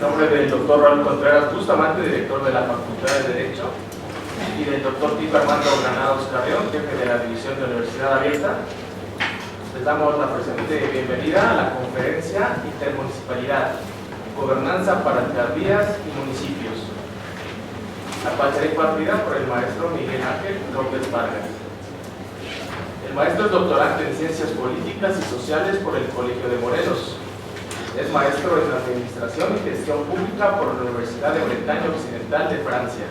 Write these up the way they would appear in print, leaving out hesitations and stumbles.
nombre del doctor Raúl Contreras Bustamante, director de la Facultad de Derecho, y del doctor Tito Armando Granados Carrión, jefe de la División de Universidad Abierta, les damos la presente bienvenida a la conferencia Intermunicipalidad, Gobernanza para Alcaldías y Municipios. La cual será impartida por el maestro Miguel Ángel López Vargas. El maestro es doctorante en Ciencias Políticas y Sociales por el Colegio de Morelos. Es maestro en Administración y Gestión Pública por la Universidad de Bretaña Occidental de Francia.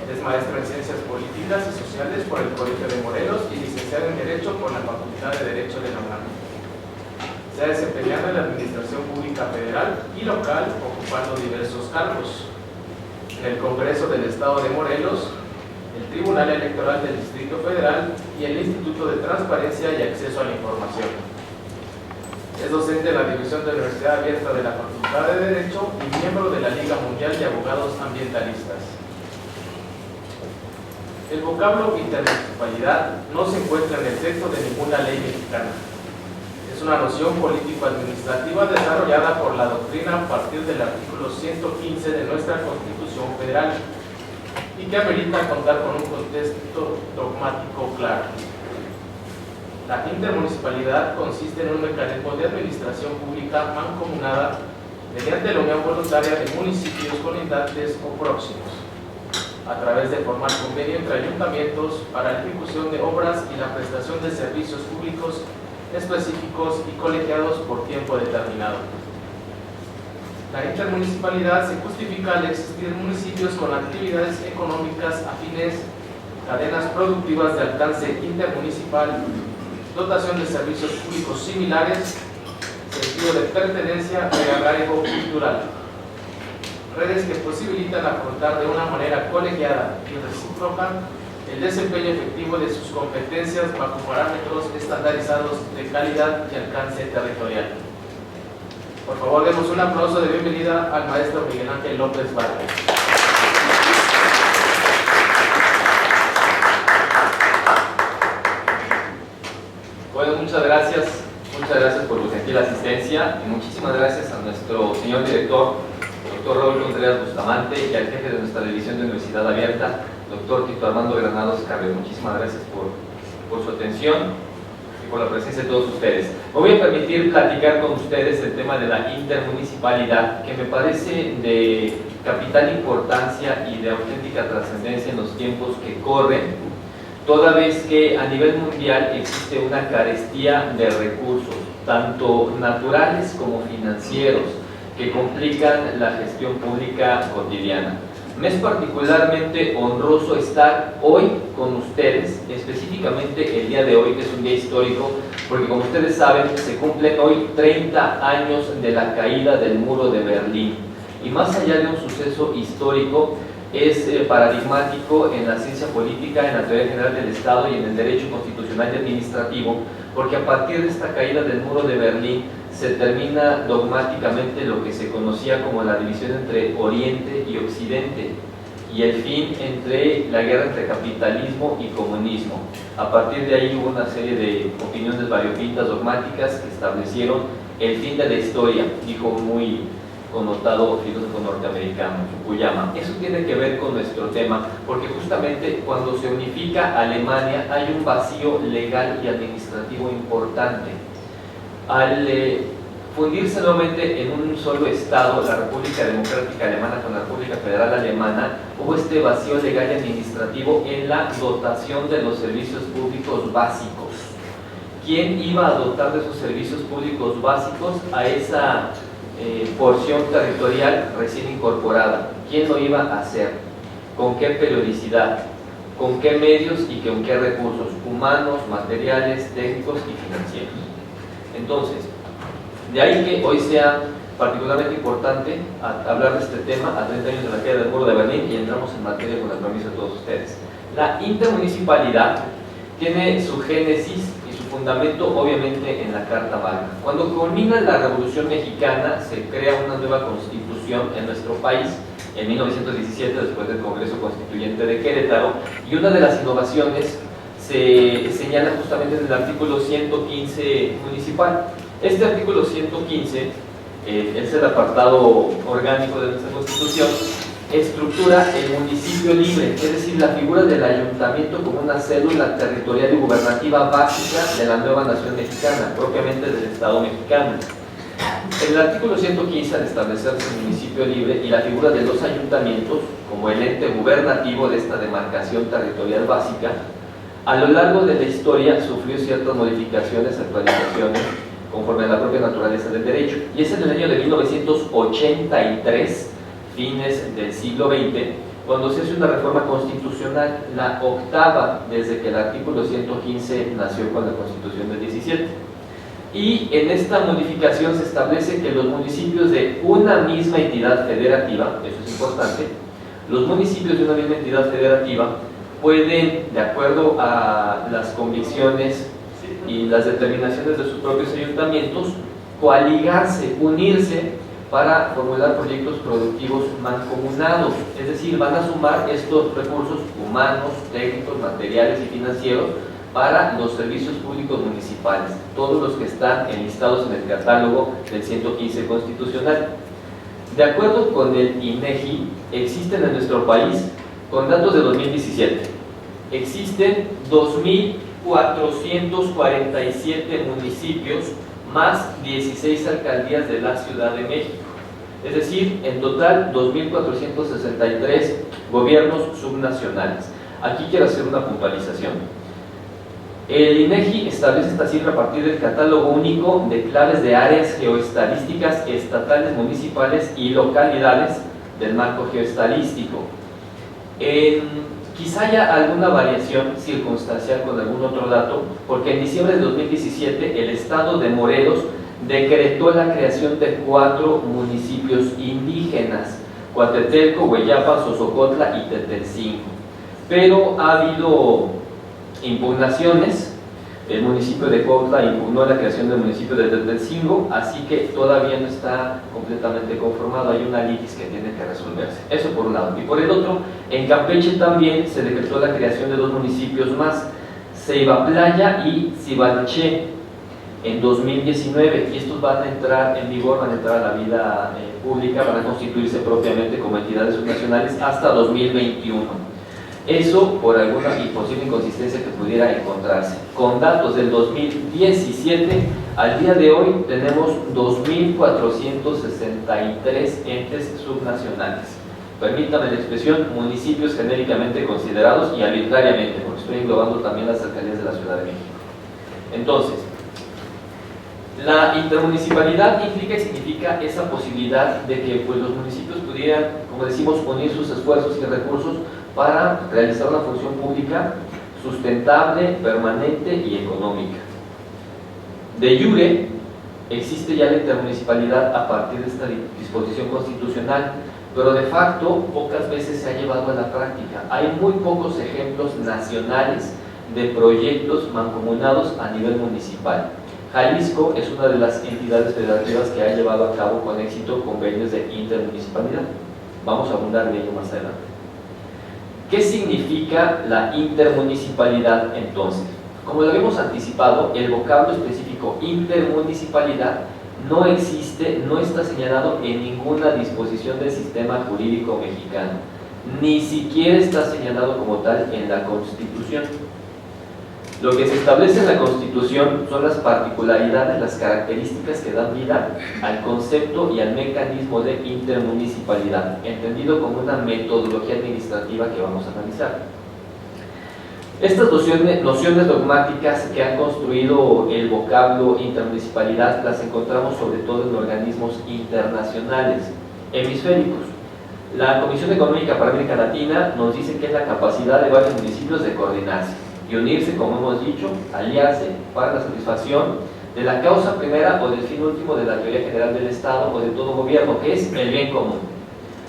Es maestro en Ciencias Políticas y Sociales por el Colegio de Morelos y licenciado en Derecho por la Facultad de Derecho de la UNAM. Se ha desempeñado en la Administración Pública Federal y local, ocupando diversos cargos en el Congreso del Estado de Morelos, el Tribunal Electoral del Distrito Federal y el Instituto de Transparencia y Acceso a la Información. Es docente en la División de Universidad Abierta de la Facultad de Derecho y miembro de la Liga Mundial de Abogados Ambientalistas. El vocablo intermunicipalidad no se encuentra en el texto de ninguna ley mexicana. Es una noción político-administrativa desarrollada por la doctrina a partir del artículo 115 de nuestra Constitución Federal y que amerita contar con un contexto dogmático claro. La intermunicipalidad consiste en un mecanismo de administración pública mancomunada mediante la unión voluntaria de municipios colindantes o próximos, a través de formar convenio entre ayuntamientos para la ejecución de obras y la prestación de servicios públicos específicos y colegiados por tiempo determinado. La intermunicipalidad se justifica al existir municipios con actividades económicas afines, cadenas productivas de alcance intermunicipal, dotación de servicios públicos similares, sentido de pertenencia y arraigo cultural. Redes que posibilitan afrontar de una manera colegiada y recíproca el desempeño efectivo de sus competencias bajo parámetros estandarizados de calidad y alcance territorial. Por favor, demos un aplauso de bienvenida al maestro Miguel Ángel López Vargas. Bueno, muchas gracias por su gentil asistencia y muchísimas gracias a nuestro señor director, doctor Raúl Contreras Bustamante, y al jefe de nuestra División de Universidad Abierta, doctor Tito Armando Granados Carrión. Muchísimas gracias por su atención y por la presencia de todos ustedes. Me voy a permitir platicar con ustedes el tema de la intermunicipalidad, que me parece de capital importancia y de auténtica trascendencia en los tiempos que corren, toda vez que a nivel mundial existe una carestía de recursos, tanto naturales como financieros, que complican la gestión pública cotidiana. Me es particularmente honroso estar hoy con ustedes, específicamente el día de hoy, que es un día histórico, porque como ustedes saben, se cumplen hoy 30 años de la caída del muro de Berlín. Y más allá de un suceso histórico, es paradigmático en la ciencia política, en la teoría general del Estado y en el derecho constitucional y administrativo, porque a partir de esta caída del muro de Berlín se termina dogmáticamente lo que se conocía como la división entre Oriente y Occidente, y el fin entre la guerra entre capitalismo y comunismo. A partir de ahí hubo una serie de opiniones variopintas dogmáticas que establecieron el fin de la historia, dijo muy connotado filósofo norteamericano, Fukuyama. Eso tiene que ver con nuestro tema, porque justamente cuando se unifica Alemania hay un vacío legal y administrativo importante. Al fundirse nuevamente en un solo Estado, la República Democrática Alemana con la República Federal Alemana, hubo este vacío legal y administrativo en la dotación de los servicios públicos básicos. ¿Quién iba a dotar de esos servicios públicos básicos a esa porción territorial recién incorporada? ¿Quién lo iba a hacer? ¿Con qué periodicidad? ¿Con qué medios y con qué recursos humanos, materiales, técnicos y financieros? Entonces, de ahí que hoy sea particularmente importante hablar de este tema a 30 años de la caída del muro de Berlín, y entramos en materia con el permiso de todos ustedes. La intermunicipalidad tiene su génesis y su fundamento obviamente en la Carta Magna. Cuando culmina la Revolución Mexicana, se crea una nueva constitución en nuestro país en 1917, después del Congreso Constituyente de Querétaro, y una de las innovaciones se señala justamente en el artículo 115 municipal. Este artículo 115 es el apartado orgánico de nuestra Constitución, estructura el municipio libre, es decir, la figura del ayuntamiento como una célula territorial y gubernativa básica de la nueva nación mexicana, propiamente del Estado mexicano. El artículo 115, al establecerse el municipio libre y la figura de los ayuntamientos como el ente gubernativo de esta demarcación territorial básica, a lo largo de la historia sufrió ciertas modificaciones, actualizaciones, conforme a la propia naturaleza del derecho. Y es en el año de 1983, fines del siglo XX, cuando se hace una reforma constitucional, la octava desde que el artículo 115 nació con la Constitución del 17. Y en esta modificación se establece que los municipios de una misma entidad federativa, eso es importante, los municipios de una misma entidad federativa pueden, de acuerdo a las convicciones y las determinaciones de sus propios ayuntamientos, coaligarse, unirse para formular proyectos productivos mancomunados, es decir, van a sumar estos recursos humanos, técnicos, materiales y financieros para los servicios públicos municipales, todos los que están enlistados en el catálogo del 115 constitucional. De acuerdo con el INEGI, existen en nuestro país, con datos de 2017, existen 2.447 municipios más 16 alcaldías de la Ciudad de México. Es decir, en total 2.463 gobiernos subnacionales. Aquí quiero hacer una puntualización. El INEGI establece esta cifra a partir del catálogo único de claves de áreas geoestadísticas estatales, municipales y localidades del marco geoestadístico. Quizá haya alguna variación circunstancial con algún otro dato, porque en diciembre de 2017 el estado de Morelos decretó la creación de 4 municipios indígenas: Coatetelco, Hueyapa, Sosocotla y Tetelcingo. Pero ha habido impugnaciones. El municipio de Cuautla impugnó la creación del municipio de Tetelcingo, así que todavía no está completamente conformado, hay una litis que tiene que resolverse. Eso por un lado. Y por el otro, en Campeche también se decretó la creación de 2 municipios más, Ceiba Playa y Cibalché, en 2019, y estos van a entrar en vigor, van a entrar a la vida pública, van a constituirse propiamente como entidades subnacionales hasta 2021. Eso por alguna posible inconsistencia que pudiera encontrarse. Con datos del 2017, al día de hoy tenemos 2.463 entes subnacionales. Permítame la expresión, municipios genéricamente considerados y arbitrariamente, porque estoy englobando también las alcaldías de la Ciudad de México. Entonces, la intermunicipalidad implica y significa esa posibilidad de que pues, los municipios pudieran, como decimos, unir sus esfuerzos y recursos para realizar una función pública sustentable, permanente y económica. De jure, existe ya la intermunicipalidad a partir de esta disposición constitucional, pero de facto pocas veces se ha llevado a la práctica. Hay muy pocos ejemplos nacionales de proyectos mancomunados a nivel municipal. Jalisco es una de las entidades federativas que ha llevado a cabo con éxito convenios de intermunicipalidad. Vamos a abundar en ello más adelante. ¿Qué significa la intermunicipalidad entonces? Como lo habíamos anticipado, el vocablo específico intermunicipalidad no existe, no está señalado en ninguna disposición del sistema jurídico mexicano, ni siquiera está señalado como tal en la Constitución. Lo que se establece en la Constitución son las particularidades, las características que dan vida al concepto y al mecanismo de intermunicipalidad, entendido como una metodología administrativa que vamos a analizar. Estas nociones dogmáticas que han construido el vocablo intermunicipalidad las encontramos sobre todo en organismos internacionales, hemisféricos. La Comisión Económica para América Latina nos dice que es la capacidad de varios municipios de coordinarse y unirse, como hemos dicho, aliarse para la satisfacción de la causa primera o del fin último de la teoría general del Estado o de todo gobierno, que es el bien común.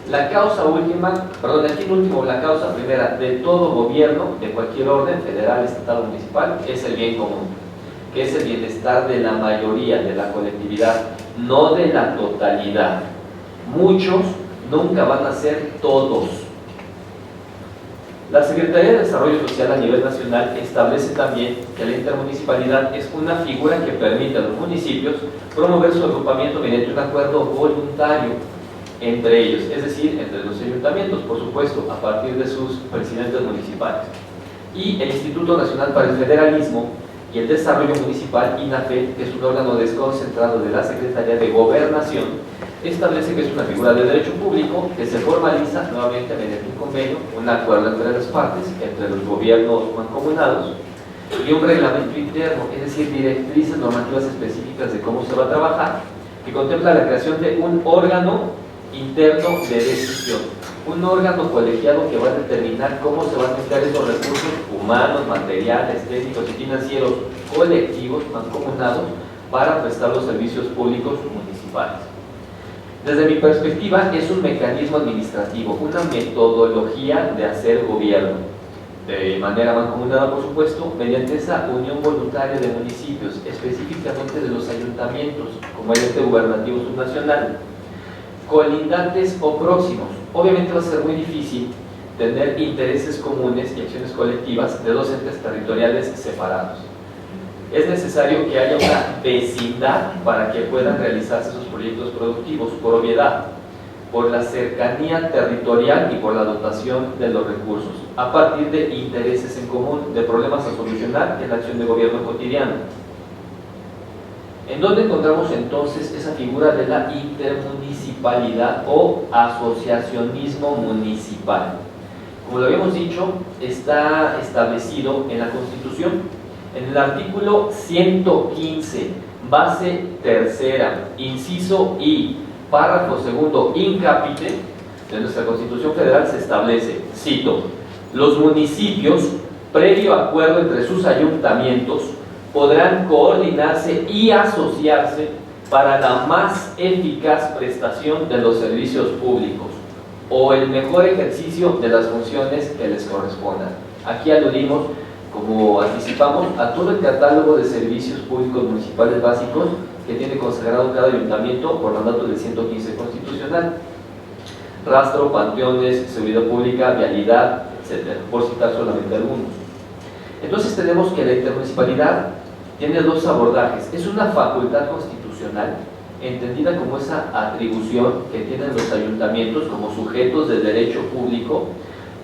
La causa última, perdón, el fin último, la causa primera de todo gobierno, de cualquier orden, federal, estatal o municipal, es el bien común, que es el bienestar de la mayoría, de la colectividad, no de la totalidad. Muchos nunca van a ser todos. La Secretaría de Desarrollo Social a nivel nacional establece también que la intermunicipalidad es una figura que permite a los municipios promover su agrupamiento mediante un acuerdo voluntario entre ellos, es decir, entre los ayuntamientos, por supuesto, a partir de sus presidentes municipales. Y el Instituto Nacional para el Federalismo y el Desarrollo Municipal, INAFED, que es un órgano desconcentrado de la Secretaría de Gobernación, establece que es una figura de derecho público que se formaliza nuevamente mediante un convenio, un acuerdo entre las partes, entre los gobiernos mancomunados, y un reglamento interno, es decir, directrices normativas específicas de cómo se va a trabajar, que contempla la creación de un órgano interno de decisión, un órgano colegiado que va a determinar cómo se van a emplear esos recursos humanos, materiales, técnicos y financieros colectivos mancomunados para prestar los servicios públicos municipales. Desde mi perspectiva, es un mecanismo administrativo, una metodología de hacer gobierno, de manera mancomunada, por supuesto, mediante esa unión voluntaria de municipios, específicamente de los ayuntamientos, como el ente gubernativo subnacional, colindantes o próximos. Obviamente va a ser muy difícil tener intereses comunes y acciones colectivas de dos entes territoriales separados. Es necesario que haya una vecindad para que puedan realizarse esos proyectos productivos, por obviedad, por la cercanía territorial y por la dotación de los recursos, a partir de intereses en común, de problemas a solucionar en la acción de gobierno cotidiana. ¿En dónde encontramos entonces esa figura de la intermunicipalidad o asociacionismo municipal? Como lo habíamos dicho, está establecido en la Constitución. En el artículo 115, base tercera, inciso I, párrafo segundo, in capite, de nuestra Constitución Federal se establece, cito, los municipios, previo acuerdo entre sus ayuntamientos, podrán coordinarse y asociarse para la más eficaz prestación de los servicios públicos o el mejor ejercicio de las funciones que les correspondan. Aquí aludimos, como anticipamos, a todo el catálogo de servicios públicos municipales básicos que tiene consagrado cada ayuntamiento por mandato del 115 constitucional. Rastro, panteones, seguridad pública, vialidad, etc., por citar solamente algunos. Entonces tenemos que la intermunicipalidad tiene dos abordajes. Es una facultad constitucional, entendida como esa atribución que tienen los ayuntamientos como sujetos de derecho público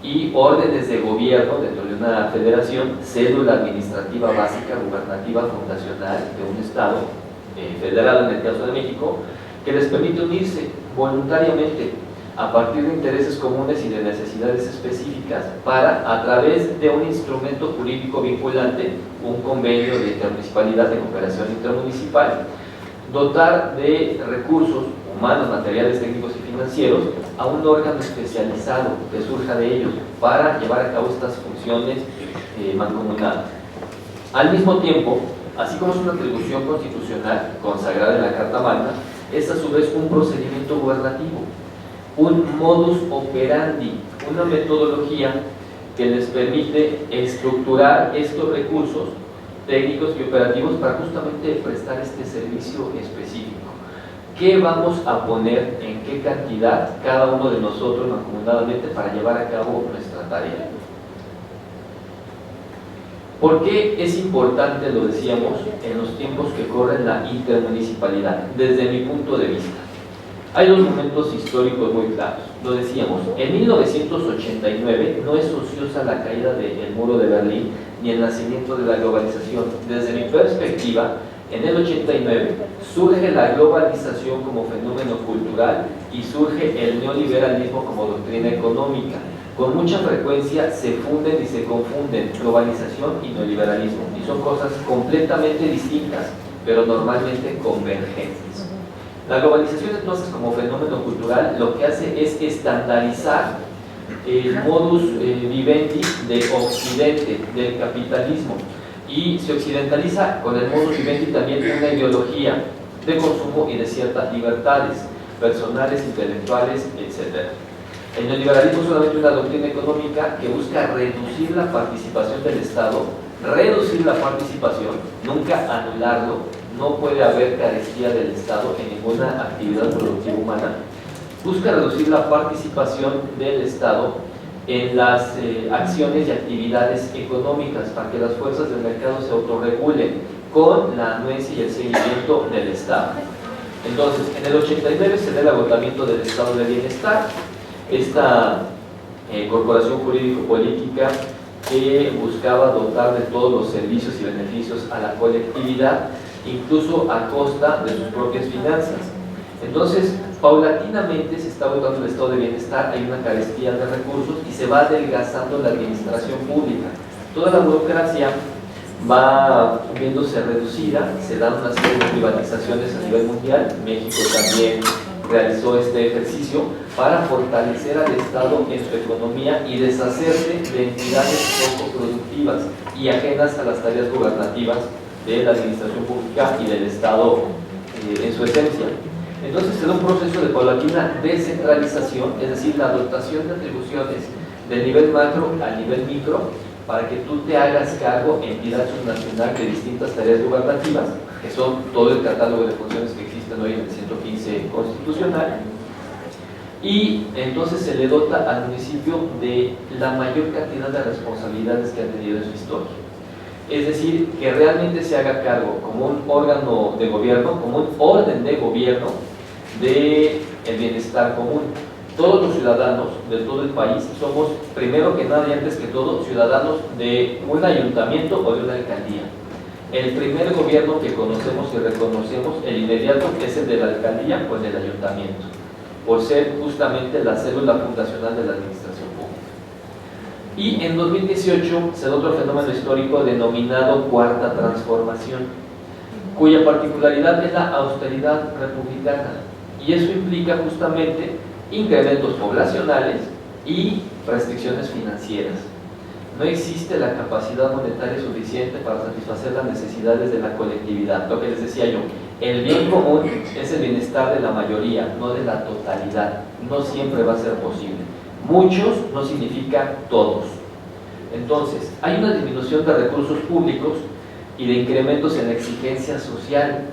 y órdenes de gobierno dentro de una federación, cédula administrativa básica, gubernativa, fundacional de un Estado federal, en el caso de México, que les permite unirse voluntariamente a partir de intereses comunes y de necesidades específicas para, a través de un instrumento jurídico vinculante, un convenio de intermunicipalidad de cooperación intermunicipal, dotar de recursos humanos, materiales, técnicos y financieros a un órgano especializado que surja de ellos para llevar a cabo estas funciones mancomunadas. Al mismo tiempo, así como es una atribución constitucional consagrada en la Carta Magna, es a su vez un procedimiento gubernativo, un modus operandi, una metodología que les permite estructurar estos recursos técnicos y operativos para justamente prestar este servicio específico. ¿Qué vamos a poner en qué cantidad cada uno de nosotros mancomunadamente para llevar a cabo nuestra tarea? ¿Por qué es importante, lo decíamos, en los tiempos que corren la intermunicipalidad? Desde mi punto de vista, hay dos momentos históricos muy claros. Lo decíamos, en 1989 no es ociosa la caída del muro de Berlín ni el nacimiento de la globalización. Desde mi perspectiva, en el 89 surge la globalización como fenómeno cultural y surge el neoliberalismo como doctrina económica. Con mucha frecuencia se funden y se confunden globalización y neoliberalismo, y son cosas completamente distintas, pero normalmente convergentes. La globalización, entonces, como fenómeno cultural, lo que hace es estandarizar el modus vivendi de Occidente, del capitalismo, y se occidentaliza con el modus vivendi también una ideología de consumo y de ciertas libertades personales, intelectuales, etc. El neoliberalismo es solamente una doctrina económica que busca reducir la participación del Estado, reducir la participación, nunca anularlo. No puede haber carestía del Estado en ninguna actividad productiva humana. Busca reducir la participación del Estado en las acciones y actividades económicas para que las fuerzas del mercado se autorregulen con la anuencia y el seguimiento del Estado. Entonces, en el 89 se da el agotamiento del estado de bienestar, esta corporación jurídico-política que buscaba dotar de todos los servicios y beneficios a la colectividad, incluso a costa de sus propias finanzas. Entonces, paulatinamente se está agotando el estado de bienestar, hay una carestía de recursos y se va adelgazando la administración pública. Toda la burocracia va viéndose reducida, se dan una serie de privatizaciones a nivel mundial. México también realizó este ejercicio para fortalecer al Estado en su economía y deshacerse de entidades poco productivas y ajenas a las tareas gubernativas de la administración pública y del Estado en su esencia. Entonces se da un proceso de paulatina descentralización, es decir, la dotación de atribuciones del nivel macro al nivel micro, para que tú te hagas cargo, entidad subnacional, de distintas tareas gubernativas, que son todo el catálogo de funciones que existen hoy en el 115 constitucional, y entonces se le dota al municipio de la mayor cantidad de responsabilidades que ha tenido en su historia. Es decir, que realmente se haga cargo como un órgano de gobierno, como un orden de gobierno del bienestar común. Todos los ciudadanos de todo el país somos, primero que nada y antes que todo, ciudadanos de un ayuntamiento o de una alcaldía. El primer gobierno que conocemos y reconocemos, el inmediato, es el de la alcaldía o el del ayuntamiento, por ser justamente la célula fundacional de la administración pública. Y en 2018 se da otro fenómeno histórico denominado Cuarta Transformación, cuya particularidad es la austeridad republicana, y eso implica justamente incrementos poblacionales y restricciones financieras. No existe la capacidad monetaria suficiente para satisfacer las necesidades de la colectividad. Lo que les decía yo, el bien común es el bienestar de la mayoría, no de la totalidad. No siempre va a ser posible. Muchos no significa todos. Entonces, hay una disminución de recursos públicos y de incrementos en la exigencia social,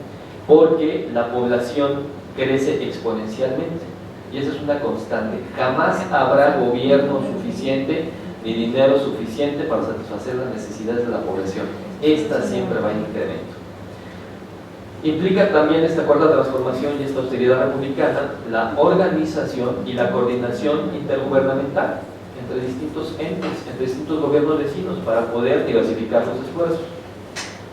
porque la población crece exponencialmente. Y eso es una constante. Jamás habrá gobierno suficiente ni dinero suficiente para satisfacer las necesidades de la población. Esta siempre va en incremento. Implica también esta cuarta transformación y esta austeridad republicana la organización y la coordinación intergubernamental entre distintos entes, entre distintos gobiernos vecinos, para poder diversificar los esfuerzos.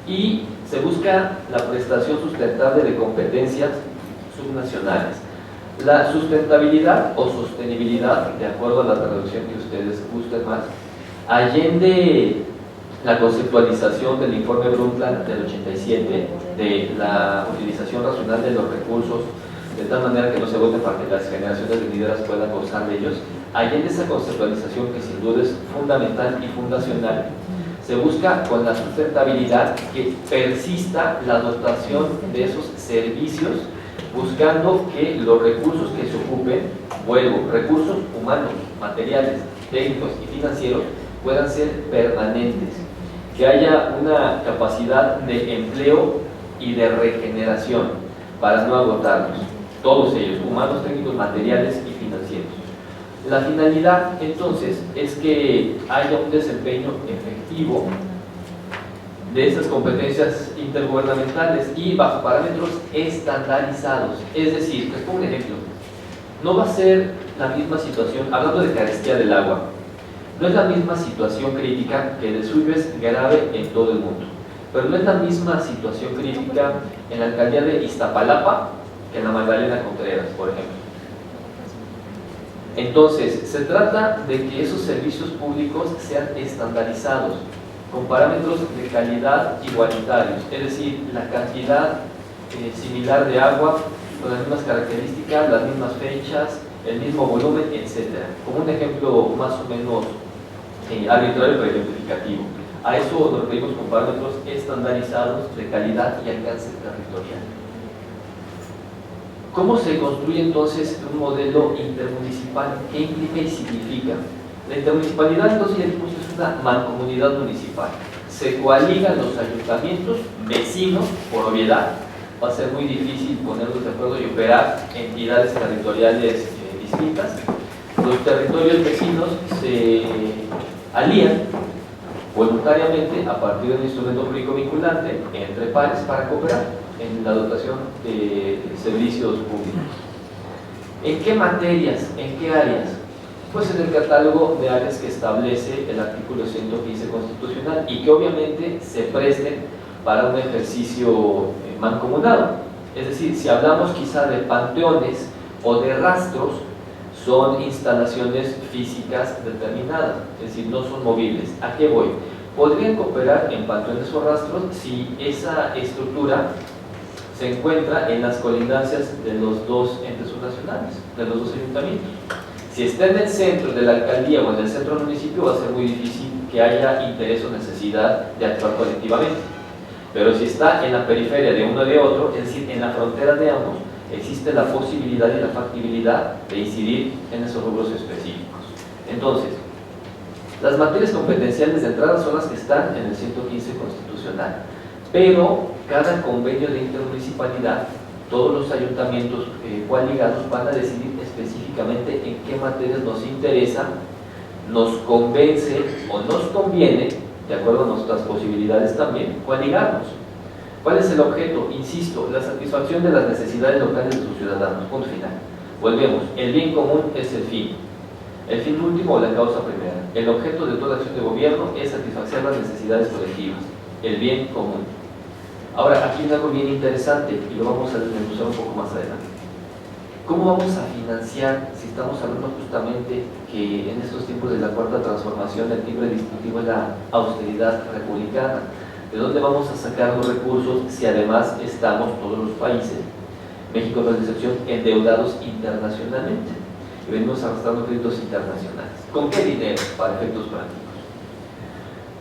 Y se busca la prestación sustentable de competencias subnacionales. La sustentabilidad o sostenibilidad, de acuerdo a la traducción que ustedes gusten más, allende la conceptualización del informe Brundtland del 87 de la utilización racional de los recursos, de tal manera que no se agoten para que las generaciones venideras puedan gozar de ellos. Allende esa conceptualización, que sin duda es fundamental y fundacional, se busca con la sustentabilidad que persista la dotación de esos servicios, buscando que los recursos que se ocupen, vuelvo, recursos humanos, materiales, técnicos y financieros, puedan ser permanentes, que haya una capacidad de empleo y de regeneración para no agotarlos, todos ellos, humanos, técnicos, materiales y financieros. La finalidad, entonces, es que haya un desempeño efectivo de estas competencias intergubernamentales y bajo parámetros estandarizados. Es decir, les pongo un ejemplo, no va a ser la misma situación, hablando de carestía del agua, no es la misma situación crítica, que el desuvio es grave en todo el mundo, pero no es la misma situación crítica en la alcaldía de Iztapalapa que en la Magdalena Contreras, por ejemplo. Entonces, se trata de que esos servicios públicos sean estandarizados, con parámetros de calidad igualitarios, es decir, la cantidad similar de agua, con las mismas características, las mismas fechas, el mismo volumen, etc. Como un ejemplo más o menos arbitrario pero ejemplificativo. A eso nos referimos con parámetros estandarizados de calidad y alcance territorial. ¿Cómo se construye entonces un modelo intermunicipal? ¿Qué implica y significa? La intermunicipalidad, entonces, ya dijimos que es una mancomunidad municipal. Se coaligan los ayuntamientos, vecinos, por obviedad. Va a ser muy difícil ponerlos de acuerdo y operar entidades territoriales distintas. los territorios vecinos se alían voluntariamente a partir de un instrumento jurídico vinculante entre pares para cooperar en la dotación de servicios públicos. ¿En qué materias? ¿En qué áreas? Pues en el catálogo de áreas que establece el artículo 115 constitucional y que obviamente se presten para un ejercicio mancomunado. Es decir, si hablamos quizá de panteones o de rastros, son instalaciones físicas determinadas, es decir, no son movibles. ¿A qué voy? Podrían cooperar en panteones o rastros si esa estructura se encuentra en las colindancias de los dos entes subnacionales, de los dos ayuntamientos. Si está en el centro de la alcaldía o en el centro del municipio, va a ser muy difícil que haya interés o necesidad de actuar colectivamente. Pero si está en la periferia de uno y de otro, es decir, en la frontera de ambos, existe la posibilidad y la factibilidad de incidir en esos rubros específicos. Entonces, las materias competenciales de entrada son las que están en el 115 constitucional, pero cada convenio de intermunicipalidad, todos los ayuntamientos coaligados van a decidir específicamente en qué materias nos interesa, nos convence o nos conviene, de acuerdo a nuestras posibilidades también, coaligarnos. ¿Cuál es el objeto? Insisto, la satisfacción de las necesidades locales de sus ciudadanos, punto final. Volvemos, el bien común es el fin último o la causa primera. El objeto de toda acción de gobierno es satisfacer las necesidades colectivas, el bien común. Ahora, aquí hay algo bien interesante y lo vamos a desmenuzar un poco más adelante. ¿Cómo vamos a financiar, si estamos hablando justamente que en estos tiempos de la cuarta transformación el timbre distintivo es la austeridad republicana? ¿De dónde vamos a sacar los recursos si además estamos todos los países, México no es excepción, endeudados internacionalmente? Y venimos arrastrando créditos internacionales. ¿Con qué dinero? Para efectos prácticos.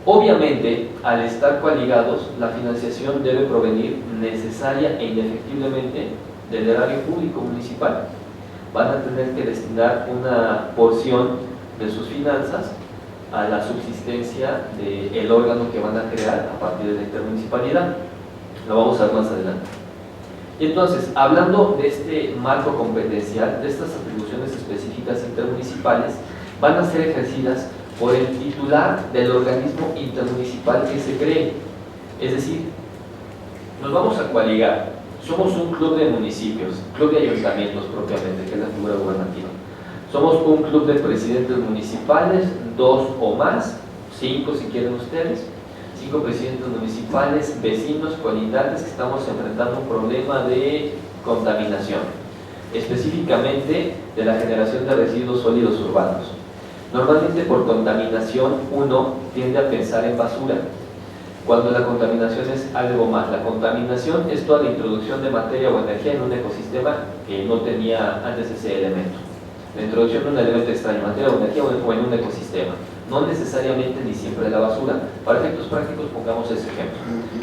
Obviamente, al estar coaligados, la financiación debe provenir necesaria e indefectiblemente del erario público municipal. Van a tener que destinar una porción de sus finanzas a la subsistencia del órgano que van a crear a partir de la intermunicipalidad. Lo vamos a ver más adelante. Y entonces, hablando de este marco competencial, de estas atribuciones específicas intermunicipales, van a ser ejercidas por el titular del organismo intermunicipal que se cree. Es decir, nos vamos a coaligar. Somos un club de municipios, club de ayuntamientos propiamente, que es la figura gubernativa. Somos un club de presidentes municipales, 2 o más, 5 si quieren ustedes, 5 presidentes municipales, vecinos, colindantes, que estamos enfrentando un problema de contaminación, específicamente de la generación de residuos sólidos urbanos. Normalmente por contaminación uno tiende a pensar en basura, cuando la contaminación es algo más. La contaminación es toda la introducción de materia o energía en un ecosistema que no tenía antes ese elemento. La introducción de un elemento extraño, materia o energía o en un ecosistema, no necesariamente ni siempre la basura. Para efectos prácticos pongamos ese ejemplo.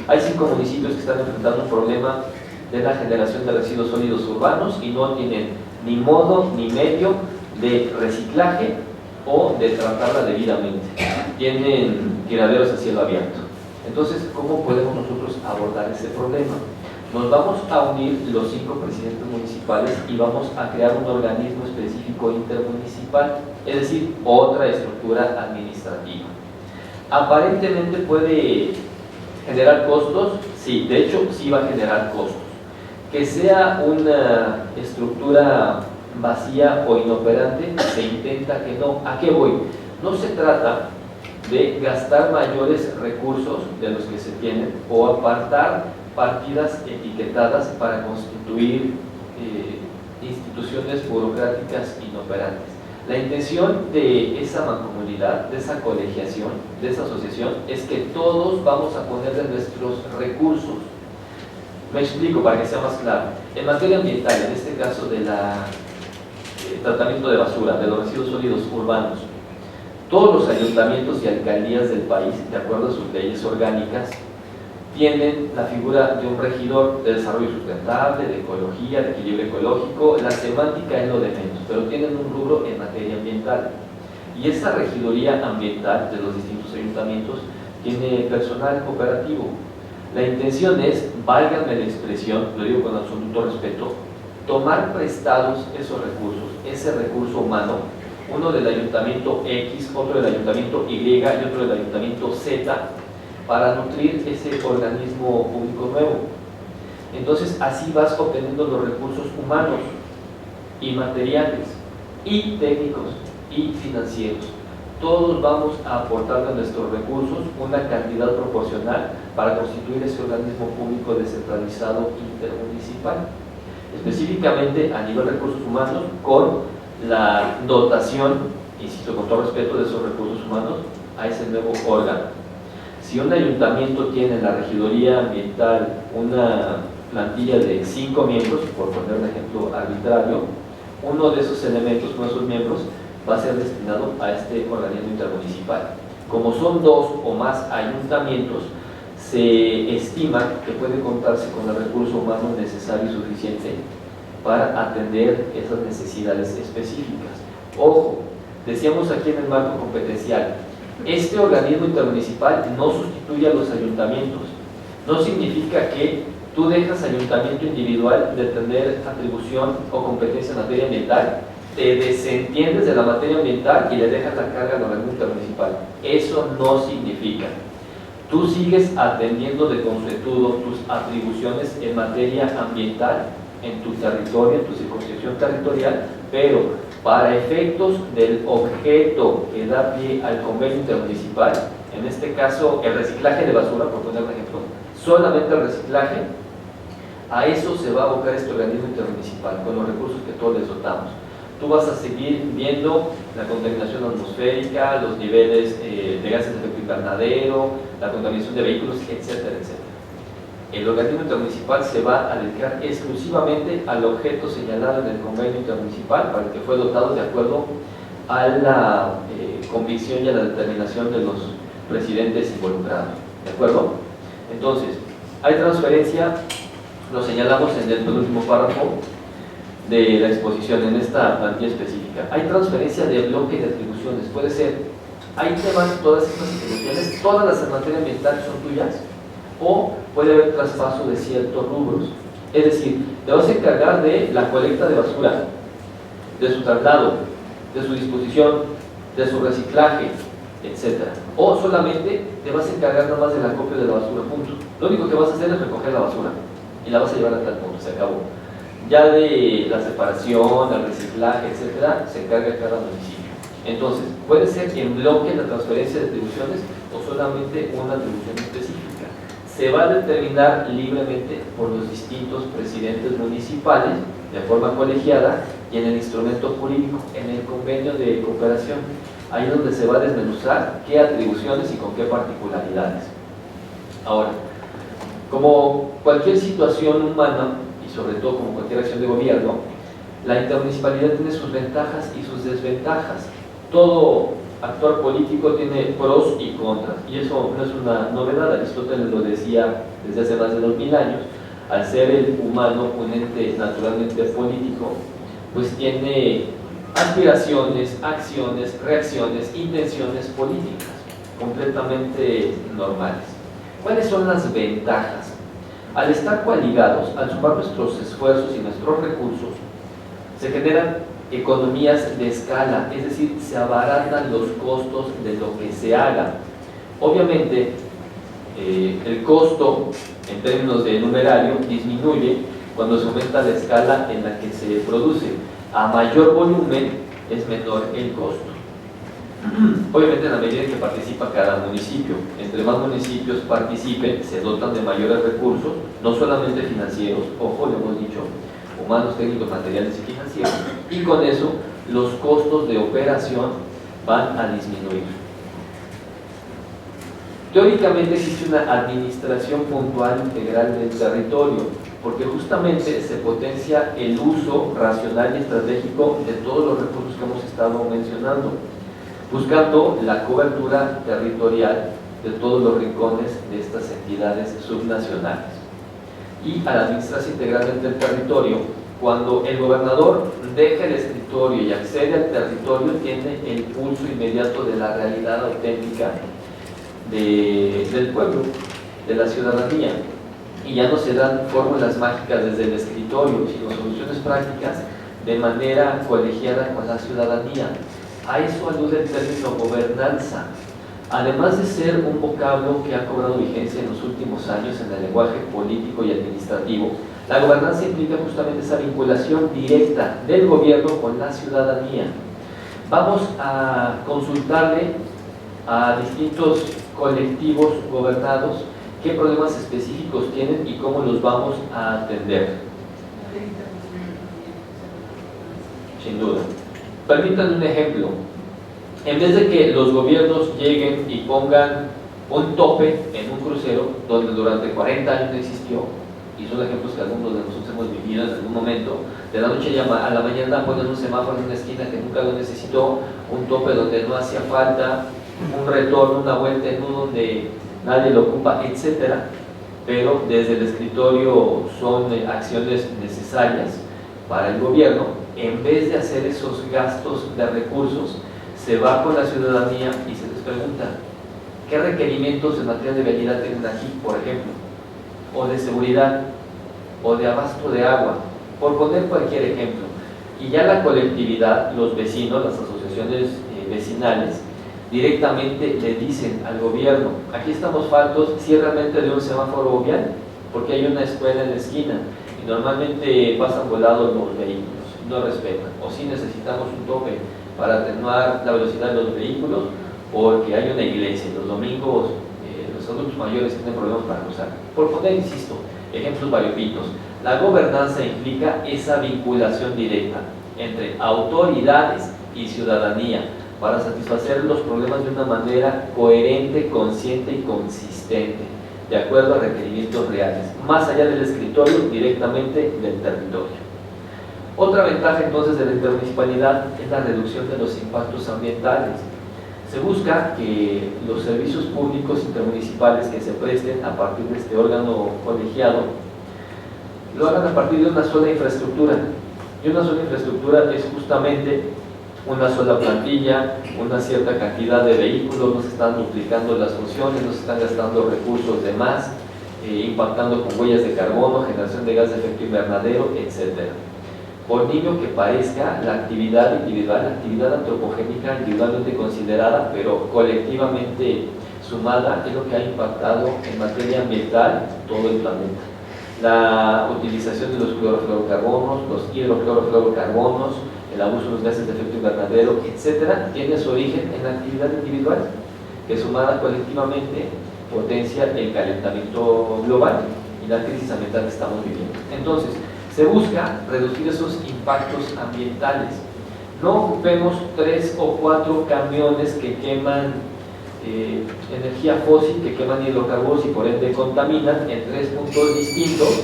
Hay 5 municipios que están enfrentando un problema de la generación de residuos sólidos urbanos y no tienen ni modo ni medio de reciclaje o de tratarla debidamente. Tienen tiraderos a cielo abierto. Entonces, ¿cómo podemos nosotros abordar ese problema? Nos vamos a unir los 5 presidentes municipales y vamos a crear un organismo específico intermunicipal, es decir, otra estructura administrativa. Aparentemente puede generar costos, sí, de hecho sí va a generar costos. Que sea una estructura vacía o inoperante, se intenta que no. ¿A qué voy? No se trata de gastar mayores recursos de los que se tienen o apartar partidas etiquetadas para constituir instituciones burocráticas inoperantes. La intención de esa mancomunidad, de esa colegiación, de esa asociación, es que todos vamos a poner de nuestros recursos. Me explico para que sea más claro. En materia ambiental, en este caso del tratamiento de basura, de los residuos sólidos urbanos, todos los ayuntamientos y alcaldías del país, de acuerdo a sus leyes orgánicas, tienen la figura de un regidor de desarrollo sustentable, de ecología, de equilibrio ecológico. La semántica es lo de menos, pero tienen un rubro en materia ambiental. Y esa regiduría ambiental de los distintos ayuntamientos tiene personal cooperativo. La intención es, válgame la expresión, lo digo con absoluto respeto, tomar prestados esos recursos, ese recurso humano, uno del ayuntamiento X, otro del ayuntamiento Y y otro del ayuntamiento Z, para nutrir ese organismo público nuevo. Entonces así vas obteniendo los recursos humanos y materiales y técnicos y financieros. Todos vamos a aportar de nuestros recursos una cantidad proporcional para constituir ese organismo público descentralizado intermunicipal, específicamente a nivel de recursos humanos, con la dotación, insisto, con todo respeto, de esos recursos humanos a ese nuevo órgano. Si un ayuntamiento tiene en la regiduría ambiental una plantilla de 5 miembros, por poner un ejemplo arbitrario, uno de esos elementos, uno de esos miembros, va a ser destinado a este organismo intermunicipal. Como son 2 o más ayuntamientos, se estima que puede contarse con el recurso humano necesario y suficiente para atender esas necesidades específicas. Ojo, decíamos aquí en el marco competencial, este organismo intermunicipal no sustituye a los ayuntamientos. No significa que tú dejas ayuntamiento individual de tener atribución o competencia en materia ambiental, te desentiendes de la materia ambiental y le dejas la carga al organismo intermunicipal. Eso no significa. Tú sigues atendiendo de consuetudo tus atribuciones en materia ambiental en tu territorio, en tu circunscripción territorial, pero para efectos del objeto que da pie al convenio intermunicipal, en este caso el reciclaje de basura, por poner un ejemplo, solamente el reciclaje, a eso se va a abocar este organismo intermunicipal con los recursos que todos les dotamos. Tú vas a seguir viendo la contaminación atmosférica, los niveles de gases de efecto invernadero, la contaminación de vehículos, etcétera, etcétera. El organismo intermunicipal se va a dedicar exclusivamente al objeto señalado en el convenio intermunicipal para el que fue dotado de acuerdo a la convicción y a la determinación de los presidentes involucrados. ¿De acuerdo? Entonces, hay transferencia, lo señalamos en el penúltimo párrafo de la exposición, en esta plantilla específica. Hay transferencia de bloque de atribuciones, puede ser, hay temas, todas estas atribuciones, todas las en materia ambiental son tuyas, o puede haber traspaso de ciertos rubros. Es decir, te vas a encargar de la colecta de basura, de su traslado, de su disposición, de su reciclaje, etc. O solamente te vas a encargar nada más del acopio de la basura, punto. Lo único que vas a hacer es recoger la basura y la vas a llevar a tal punto, se acabó. Ya de la separación, el reciclaje, etc., se encarga cada municipio. Entonces, puede ser en bloque la transferencia de atribuciones o solamente una atribución específica. Se va a determinar libremente por los distintos presidentes municipales de forma colegiada y en el instrumento jurídico, en el convenio de cooperación. Ahí es donde se va a desmenuzar qué atribuciones y con qué particularidades. Ahora, como cualquier situación humana, y sobre todo como cualquier acción de gobierno, la intermunicipalidad tiene sus ventajas y sus desventajas. Todo actuar político tiene pros y contras, y eso no es una novedad. Aristóteles lo decía desde hace más de 2000 años. Al ser el humano un ente naturalmente político, pues tiene aspiraciones, acciones, reacciones, intenciones políticas completamente normales. ¿Cuáles son las ventajas? Al estar coaligados, al sumar nuestros esfuerzos y nuestros recursos, se generan economías de escala, es decir, se abaratan los costos de lo que se haga. Obviamente, el costo en términos de numerario disminuye cuando se aumenta la escala en la que se produce. A mayor volumen es menor el costo. Obviamente, en la medida en que participa cada municipio, entre más municipios participen, se dotan de mayores recursos, no solamente financieros, ojo, lo hemos dicho, humanos, técnicos, materiales y financieros, y con eso los costos de operación van a disminuir. Teóricamente existe una administración puntual integral del territorio, porque justamente se potencia el uso racional y estratégico de todos los recursos que hemos estado mencionando, buscando la cobertura territorial de todos los rincones de estas entidades subnacionales. Y a la administración integral del territorio, cuando el gobernador deja el escritorio y accede al territorio, tiene el pulso inmediato de la realidad auténtica del pueblo, de la ciudadanía, y ya no se dan fórmulas mágicas desde el escritorio, sino soluciones prácticas de manera colegiada con la ciudadanía. A eso alude el término gobernanza. Además de ser un vocablo que ha cobrado vigencia en los últimos años en el lenguaje político y administrativo, la gobernanza implica justamente esa vinculación directa del gobierno con la ciudadanía. Vamos a consultarle a distintos colectivos gobernados qué problemas específicos tienen y cómo los vamos a atender. Sin duda. Permítanme un ejemplo. En vez de que los gobiernos lleguen y pongan un tope en un crucero donde durante 40 años no existió, y son ejemplos que algunos de nosotros hemos vivido en algún momento, de la noche a la mañana ponen un semáforo en una esquina que nunca lo necesitó, un tope donde no hacía falta, un retorno, una vuelta en uno donde nadie lo ocupa, etcétera, pero desde el escritorio son acciones necesarias para el gobierno. En vez de hacer esos gastos de recursos, se va con la ciudadanía y se les pregunta qué requerimientos en materia de vialidad tienen aquí, por ejemplo, o de seguridad, o de abasto de agua, por poner cualquier ejemplo. Y ya la colectividad, los vecinos, las asociaciones vecinales, directamente le dicen al gobierno: aquí estamos faltos, sí, realmente de un semáforo vial, porque hay una escuela en la esquina y normalmente pasan volados los vehículos, no respetan, o si necesitamos un tope para atenuar la velocidad de los vehículos, porque hay una iglesia y los domingos los adultos mayores tienen problemas para cruzar. Por poner, insisto, ejemplos variopintos, la gobernanza implica esa vinculación directa entre autoridades y ciudadanía para satisfacer los problemas de una manera coherente, consciente y consistente, de acuerdo a requerimientos reales, más allá del escritorio, directamente del territorio. Otra ventaja entonces de la intermunicipalidad es la reducción de los impactos ambientales. Se busca que los servicios públicos intermunicipales que se presten a partir de este órgano colegiado lo hagan a partir de una sola infraestructura. Y una sola infraestructura es justamente una sola plantilla, una cierta cantidad de vehículos, no se están duplicando las funciones, no se están gastando recursos de más, impactando con huellas de carbono, generación de gas de efecto invernadero, etc. Por niño que parezca, la actividad individual, la actividad antropogénica individualmente considerada, pero colectivamente sumada, es lo que ha impactado en materia ambiental todo el planeta. La utilización de los clorofluorocarbonos, los hidroclorofluorocarbonos, el abuso de los gases de efecto invernadero, etcétera, tiene su origen en la actividad individual, que sumada colectivamente potencia el calentamiento global y la crisis ambiental que estamos viviendo. Entonces, se busca reducir esos impactos ambientales. No ocupemos 3 o 4 camiones que queman energía fósil, que queman hidrocarburos y por ende contaminan en 3 puntos distintos,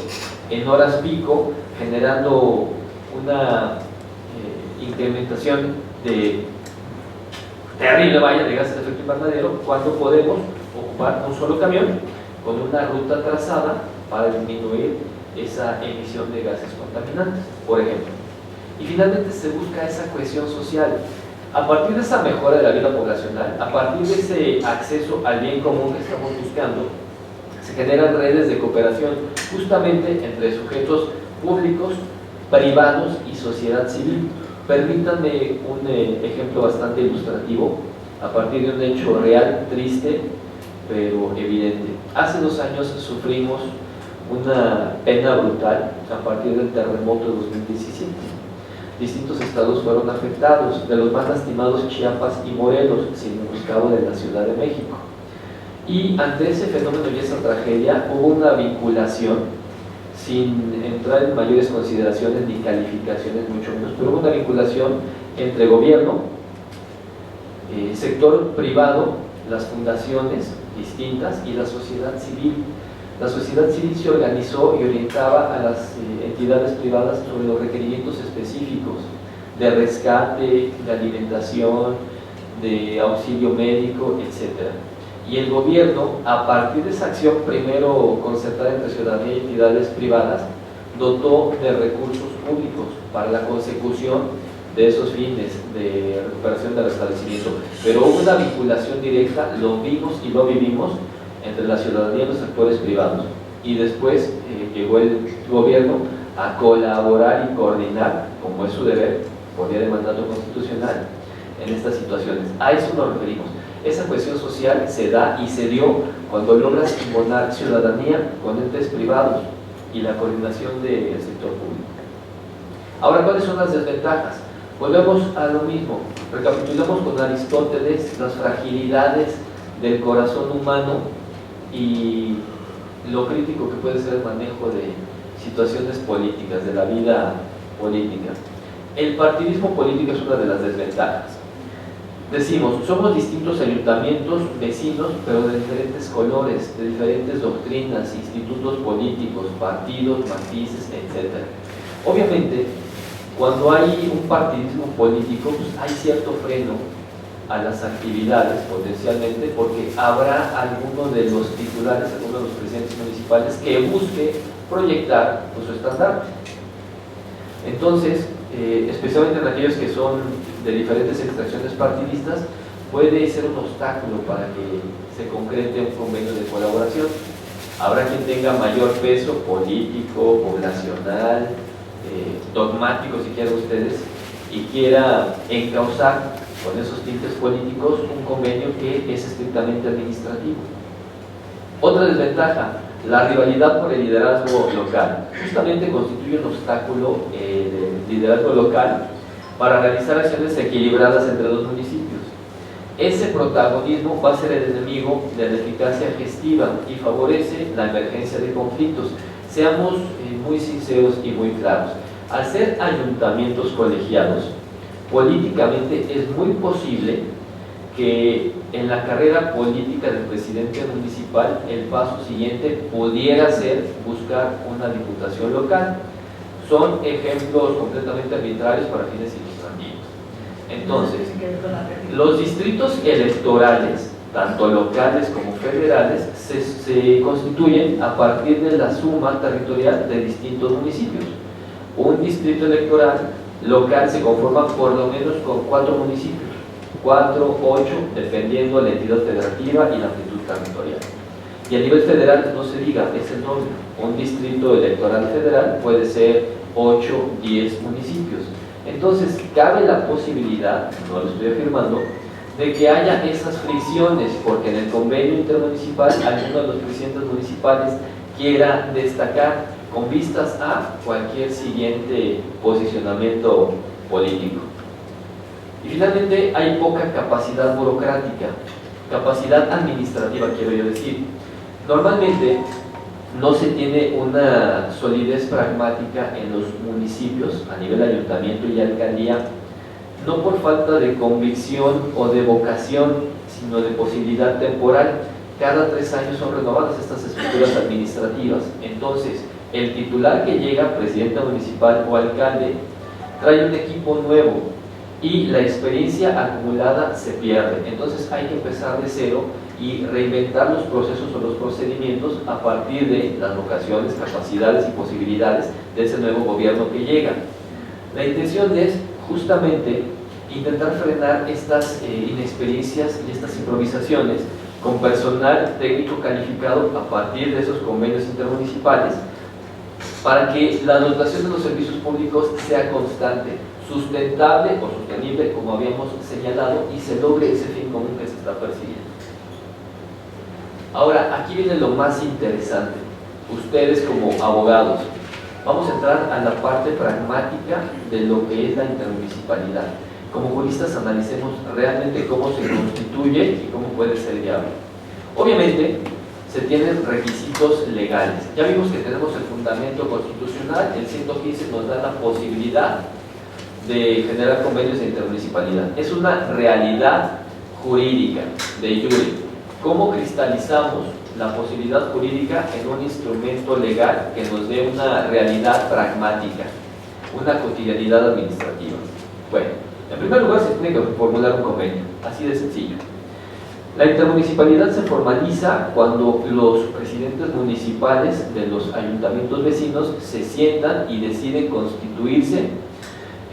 en horas pico, generando una incrementación de terrible valla de gases de efecto invernadero, cuando podemos ocupar un solo camión con una ruta trazada para disminuir esa emisión de gases contaminantes, por ejemplo. Y finalmente se busca esa cohesión social. A partir de esa mejora de la vida poblacional, a partir de ese acceso al bien común que estamos buscando, se generan redes de cooperación justamente entre sujetos públicos, privados y sociedad civil. Permítanme un ejemplo bastante ilustrativo a partir de un hecho real, triste, pero evidente. Hace 2 años sufrimos una pena brutal a partir del terremoto de 2017. Distintos estados fueron afectados, de los más lastimados Chiapas y Morelos, sin menoscabo de la Ciudad de México. Y ante ese fenómeno y esa tragedia hubo una vinculación, sin entrar en mayores consideraciones ni calificaciones, mucho menos, pero hubo una vinculación entre gobierno, sector privado, las fundaciones distintas y la sociedad civil. La sociedad civil se organizó y orientaba a las entidades privadas sobre los requerimientos específicos de rescate, de alimentación, de auxilio médico, etc. Y el gobierno, a partir de esa acción primero concertada entre ciudadanía y entidades privadas, dotó de recursos públicos para la consecución de esos fines de recuperación del restablecimiento. Pero hubo una vinculación directa, lo vimos y lo vivimos, entre la ciudadanía y los actores privados, y después llegó el gobierno a colaborar y coordinar, como es su deber, por vía de mandato constitucional, en estas situaciones. A eso nos referimos. Esa cohesión social se da y se dio cuando logras imponer ciudadanía con entes privados y la coordinación del sector público. Ahora, ¿cuáles son las desventajas? Volvemos a lo mismo. Recapitulamos con Aristóteles las fragilidades del corazón humano y lo crítico que puede ser el manejo de situaciones políticas, de la vida política. El partidismo político es una de las desventajas. Decimos, somos distintos ayuntamientos, vecinos, pero de diferentes colores, de diferentes doctrinas, institutos políticos, partidos, matices, etc. Obviamente, cuando hay un partidismo político, pues hay cierto freno a las actividades potencialmente, porque habrá alguno de los titulares, alguno de los presidentes municipales que busque proyectar pues, su estandarte. Entonces, especialmente en aquellos que son de diferentes extracciones partidistas, puede ser un obstáculo para que se concrete un convenio de colaboración. Habrá quien tenga mayor peso político, poblacional, dogmático si quieren ustedes, y quiera encauzar con esos tintes políticos un convenio que es estrictamente administrativo. Otra desventaja, la rivalidad por el liderazgo local. Justamente constituye un obstáculo el liderazgo local para realizar acciones equilibradas entre los municipios. Ese protagonismo va a ser el enemigo de la eficacia gestiva y favorece la emergencia de conflictos. Seamos muy sinceros y muy claros. Al ser ayuntamientos colegiados, políticamente es muy posible que en la carrera política del presidente municipal el paso siguiente pudiera ser buscar una diputación local. Son ejemplos completamente arbitrarios para fines ilustrativos. Entonces, los distritos electorales, tanto locales como federales, se constituyen a partir de la suma territorial de distintos municipios. Un distrito electoral local se conforma por lo menos con 4 municipios, 4, 8, dependiendo la entidad federativa y la amplitud territorial. Y a nivel federal, no se diga, es el doble. Un distrito electoral federal puede ser 8, 10 municipios. Entonces, cabe la posibilidad, no lo estoy afirmando, de que haya esas fricciones, porque en el convenio intermunicipal alguno de los presidentes municipales quiera destacar con vistas a cualquier siguiente posicionamiento político. Y finalmente hay poca capacidad burocrática, capacidad administrativa quiero yo decir. Normalmente no se tiene una solidez pragmática en los municipios a nivel ayuntamiento y alcaldía, no por falta de convicción o de vocación, sino de posibilidad temporal. Cada 3 años son renovadas estas estructuras administrativas. Entonces, el titular que llega, presidente municipal o alcalde, trae un equipo nuevo y la experiencia acumulada se pierde. Entonces hay que empezar de cero y reinventar los procesos o los procedimientos a partir de las vocaciones, capacidades y posibilidades de ese nuevo gobierno que llega. La intención es justamente intentar frenar estas inexperiencias y estas improvisaciones con personal técnico calificado a partir de esos convenios intermunicipales, para que la dotación de los servicios públicos sea constante, sustentable o sostenible, como habíamos señalado, y se logre ese fin común que se está persiguiendo. Ahora, aquí viene lo más interesante. Ustedes como abogados, vamos a entrar a la parte pragmática de lo que es la intermunicipalidad. Como juristas analicemos realmente cómo se constituye y cómo puede ser viable. Obviamente, se tienen requisitos legales. Ya vimos que tenemos el fundamento constitucional, el 115 nos da la posibilidad de generar convenios de intermunicipalidad. Es una realidad jurídica de jure. ¿Cómo cristalizamos la posibilidad jurídica en un instrumento legal que nos dé una realidad pragmática, una cotidianidad administrativa? Bueno, en primer lugar se tiene que formular un convenio, así de sencillo. La intermunicipalidad se formaliza cuando los presidentes municipales de los ayuntamientos vecinos se sientan y deciden constituirse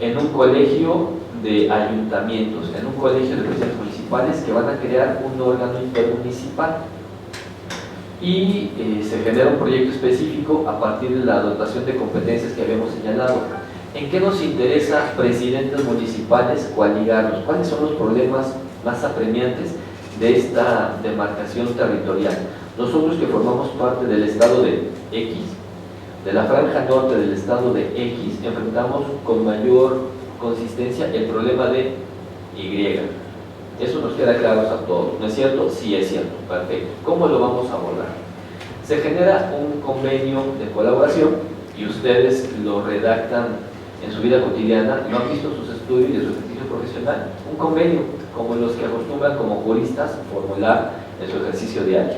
en un colegio de ayuntamientos, en un colegio de presidentes municipales que van a crear un órgano intermunicipal. Y se genera un proyecto específico a partir de la dotación de competencias que habíamos señalado. ¿En qué nos interesa, presidentes municipales, coaligarnos? ¿Cuáles son los problemas más apremiantes de esta demarcación territorial? Nosotros que formamos parte del estado de X, de la franja norte del estado de X, enfrentamos con mayor consistencia el problema de Y. Eso nos queda claro a todos, ¿no es cierto? Sí es cierto, perfecto. ¿Cómo lo vamos a abordar? Se genera un convenio de colaboración y ustedes lo redactan en su vida cotidiana, no han visto sus estudios y su ejercicio profesional. Un convenio, como los que acostumbran como juristas formular en su ejercicio diario.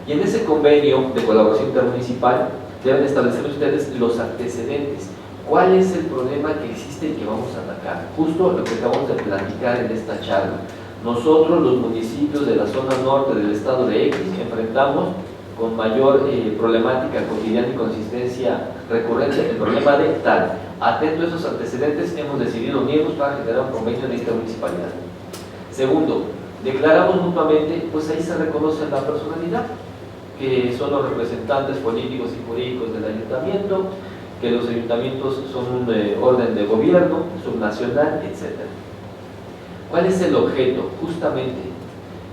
Y en ese convenio de colaboración intermunicipal deben establecer ustedes los antecedentes. ¿Cuál es el problema que existe y que vamos a atacar? Justo lo que acabamos de platicar en esta charla. Nosotros, los municipios de la zona norte del estado de X, enfrentamos con mayor problemática cotidiana y consistencia recurrente el problema de tal. Atento a esos antecedentes, hemos decidido unirnos para generar un convenio de intermunicipalidad. Segundo, declaramos mutuamente, pues ahí se reconoce la personalidad, que son los representantes políticos y jurídicos del ayuntamiento, que los ayuntamientos son un orden de gobierno, subnacional, etc. ¿Cuál es el objeto? Justamente,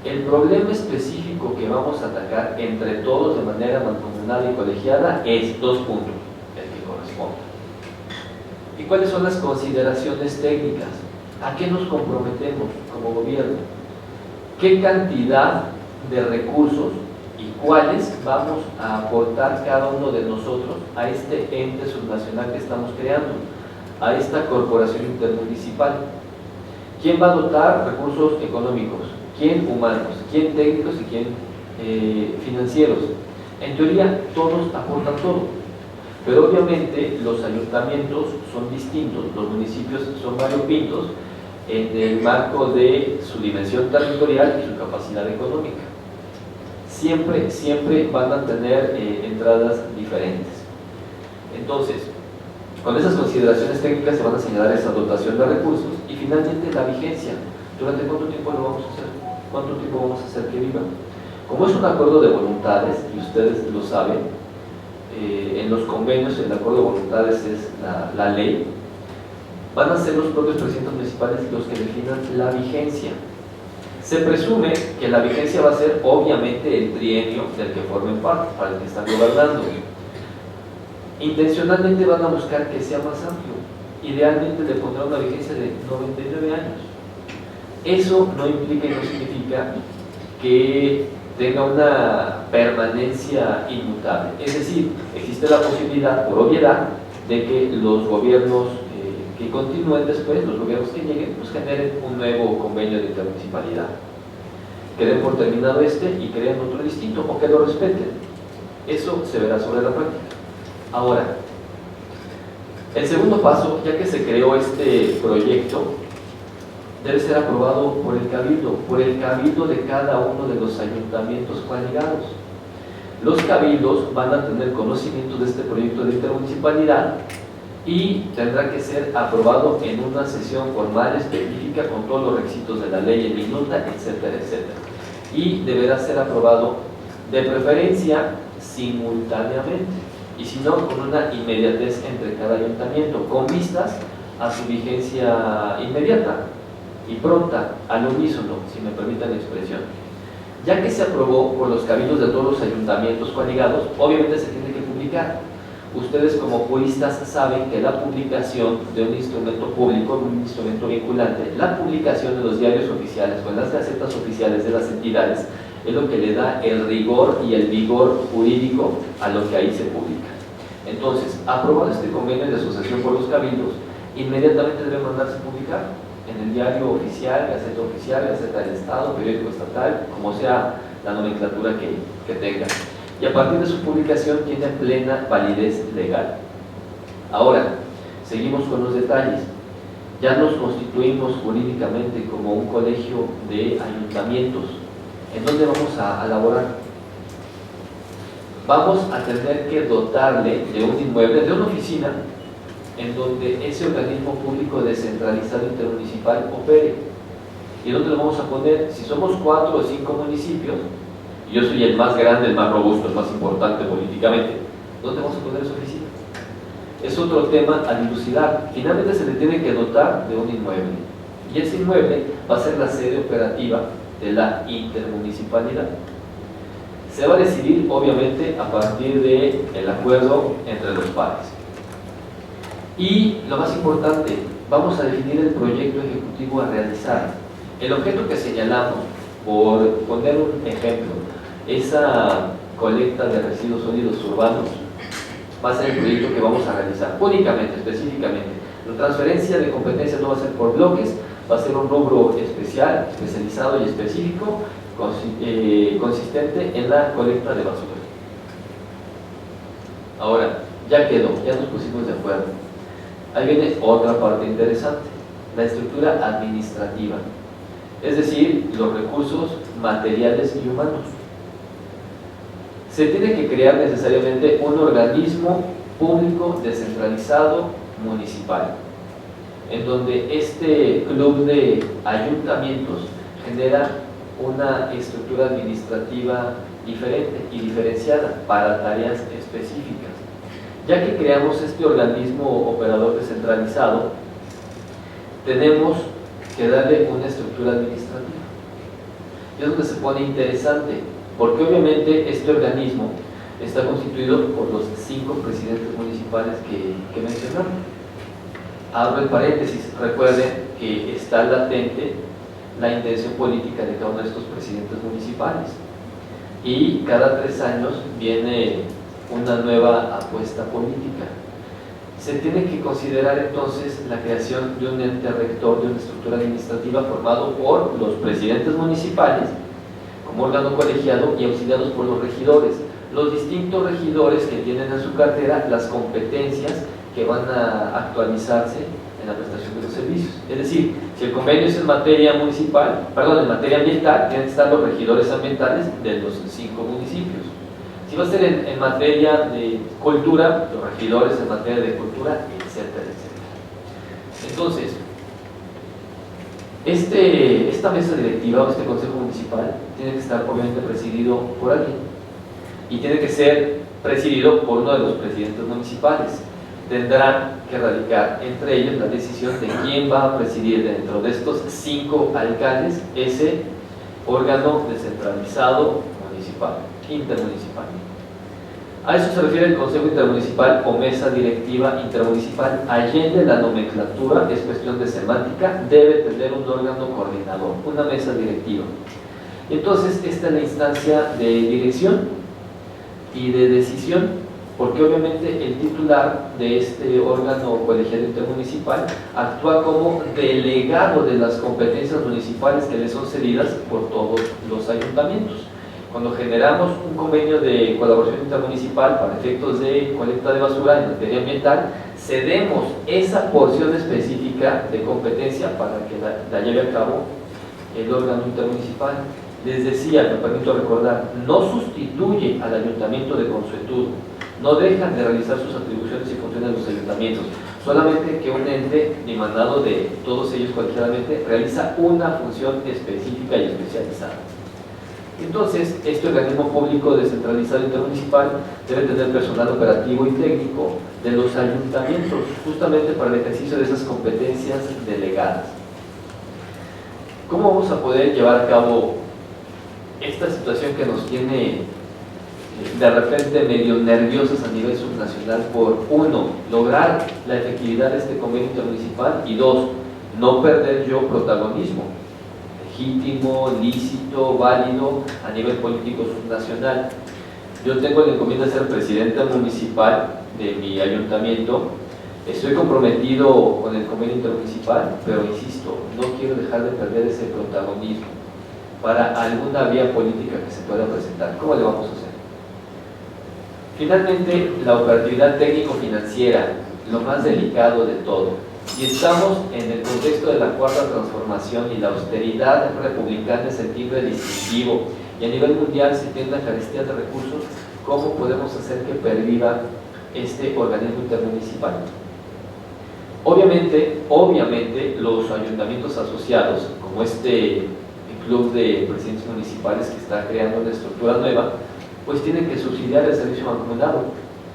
el problema específico que vamos a atacar entre todos de manera mancomunada y colegiada es 2 puntos, el que corresponde. ¿Y cuáles son las consideraciones técnicas? ¿A qué nos comprometemos como gobierno? ¿Qué cantidad de recursos y cuáles vamos a aportar cada uno de nosotros a este ente subnacional que estamos creando, a esta corporación intermunicipal? ¿Quién va a dotar recursos económicos? ¿Quién humanos? ¿Quién técnicos y quién financieros? En teoría todos aportan todo, pero obviamente los ayuntamientos son distintos, los municipios son variopintos en el marco de su dimensión territorial y su capacidad económica. Siempre van a tener entradas diferentes. Entonces, con esas consideraciones técnicas se van a señalar esa dotación de recursos y finalmente la vigencia. ¿Durante cuánto tiempo lo vamos a hacer? ¿Cuánto tiempo vamos a hacer que viva? Como es un acuerdo de voluntades, y ustedes lo saben, en los convenios el acuerdo de voluntades es la ley, van a ser los propios presidentes municipales los que definan la vigencia. Se presume que la vigencia va a ser obviamente el trienio del que formen parte, para el que están gobernando. Intencionalmente van a buscar que sea más amplio. Idealmente le pondrán una vigencia de 99 años. Eso no implica y no significa que tenga una permanencia inmutable. Es decir, existe la posibilidad, por obviedad, de que los gobiernos que continúen después, los gobiernos que lleguen, pues generen un nuevo convenio de intermunicipalidad. Que den por terminado este y creen otro distinto, o que lo respeten. Eso se verá sobre la práctica. Ahora, el segundo paso, ya que se creó este proyecto, debe ser aprobado por el cabildo de cada uno de los ayuntamientos coaligados. Los cabildos van a tener conocimiento de este proyecto de intermunicipalidad y tendrá que ser aprobado en una sesión formal específica con todos los requisitos de la ley en minuta, etcétera, etcétera. Y deberá ser aprobado de preferencia simultáneamente, y si no, con una inmediatez entre cada ayuntamiento, con vistas a su vigencia inmediata y pronta, al unísono, si me permiten la expresión. Ya que se aprobó por los cabildos de todos los ayuntamientos coaligados, obviamente se tiene que publicar. Ustedes como juristas saben que la publicación de un instrumento público, un instrumento vinculante, la publicación en los diarios oficiales o en las gacetas oficiales de las entidades es lo que le da el rigor y el vigor jurídico a lo que ahí se publica. Entonces, aprobado este convenio de asociación por los cabildos, inmediatamente debe mandarse publicar en el diario oficial, Gaceta del Estado, periódico estatal, como sea la nomenclatura que tenga. Y a partir de su publicación tiene plena validez legal. Ahora, seguimos con los detalles. Ya nos constituimos jurídicamente como un colegio de ayuntamientos. ¿En dónde vamos a laborar? Vamos a tener que dotarle de un inmueble, de una oficina, en donde ese organismo público descentralizado intermunicipal opere. ¿Y dónde lo vamos a poner? Si somos 4 o 5 municipios, y yo soy el más grande, el más robusto, el más importante políticamente, ¿dónde vamos a poner esa oficina? es otro tema a dilucidar. Finalmente se le tiene que dotar de un inmueble, y ese inmueble va a ser la sede operativa de la intermunicipalidad. Se va a decidir obviamente a partir del acuerdo entre los pares. Y lo más importante, vamos a definir el proyecto ejecutivo a realizar. El objeto que señalamos, por poner un ejemplo, esa colecta de residuos sólidos urbanos, va a ser el proyecto que vamos a realizar, únicamente, específicamente. La transferencia de competencias no va a ser por bloques, va a ser un rubro especial, especializado y específico, consistente en la colecta de basura. Ahora, ya quedó, ya nos pusimos de acuerdo. Ahí viene otra parte interesante, la estructura administrativa, es decir, los recursos materiales y humanos. Se tiene que crear necesariamente un organismo público descentralizado municipal, en donde este club de ayuntamientos genera una estructura administrativa diferente y diferenciada para tareas específicas. Ya que creamos este organismo operador descentralizado, tenemos que darle una estructura administrativa. Y es donde se pone interesante, porque obviamente este organismo está constituido por los 5 presidentes municipales que mencionamos. Abro el paréntesis, recuerden que está latente la intención política de cada uno de estos presidentes municipales, y cada 3 años viene una nueva apuesta política. Se tiene que considerar entonces la creación de un ente rector, de una estructura administrativa formado por los presidentes municipales como órgano colegiado y auxiliados por los regidores, los distintos regidores que tienen en su cartera las competencias que van a actualizarse en la prestación de los servicios. Es decir, si el convenio es en materia municipal, perdón, en materia ambiental, tienen que estar los regidores ambientales de los 5 municipios. Si va a ser en materia de cultura, los regidores en materia de cultura, etcétera, etcétera. Entonces, esta mesa directiva o este consejo municipal tiene que estar obviamente presidido por alguien, y tiene que ser presidido por uno de los presidentes municipales. Tendrán que radicar entre ellos la decisión de quién va a presidir dentro de estos 5 alcaldes ese órgano descentralizado municipal, intermunicipal. A eso se refiere el Consejo Intermunicipal o Mesa Directiva Intermunicipal. Allende la nomenclatura, es cuestión de semántica, debe tener un órgano coordinador, una mesa directiva. Entonces, esta es la instancia de dirección y de decisión, porque obviamente el titular de este órgano colegiado intermunicipal actúa como delegado de las competencias municipales que le son cedidas por todos los ayuntamientos. Cuando generamos un convenio de colaboración intermunicipal para efectos de colecta de basura en materia ambiental, cedemos esa porción específica de competencia para que la lleve a cabo el órgano intermunicipal. Les decía, me permito recordar, no sustituye al ayuntamiento de consuetudo, no dejan de realizar sus atribuciones y funciones de los ayuntamientos, solamente que un ente emanado de todos ellos colegiadamente realiza una función específica y especializada. Entonces, este organismo público descentralizado intermunicipal debe tener personal operativo y técnico de los ayuntamientos, justamente para el ejercicio de esas competencias delegadas. ¿Cómo vamos a poder llevar a cabo esta situación que nos tiene de repente medio nerviosos a nivel subnacional por, 1, lograr la efectividad de este convenio intermunicipal, y 2, no perder yo protagonismo legítimo, lícito, válido a nivel político subnacional? Yo tengo el encomienda de ser presidente municipal de mi ayuntamiento, estoy comprometido con el convenio intermunicipal, pero insisto, no quiero dejar de perder ese protagonismo para alguna vía política que se pueda presentar. ¿Cómo le vamos a hacer? Finalmente, la operatividad técnico-financiera, lo más delicado de todo. Y estamos en el contexto de la cuarta transformación, y la austeridad republicana es el timbre distintivo, y a nivel mundial se tiene una carestía de recursos. ¿Cómo podemos hacer que perviva este organismo intermunicipal? Obviamente, los ayuntamientos asociados, como este club de presidentes municipales que está creando una estructura nueva, pues tienen que subsidiar el servicio mancomunado,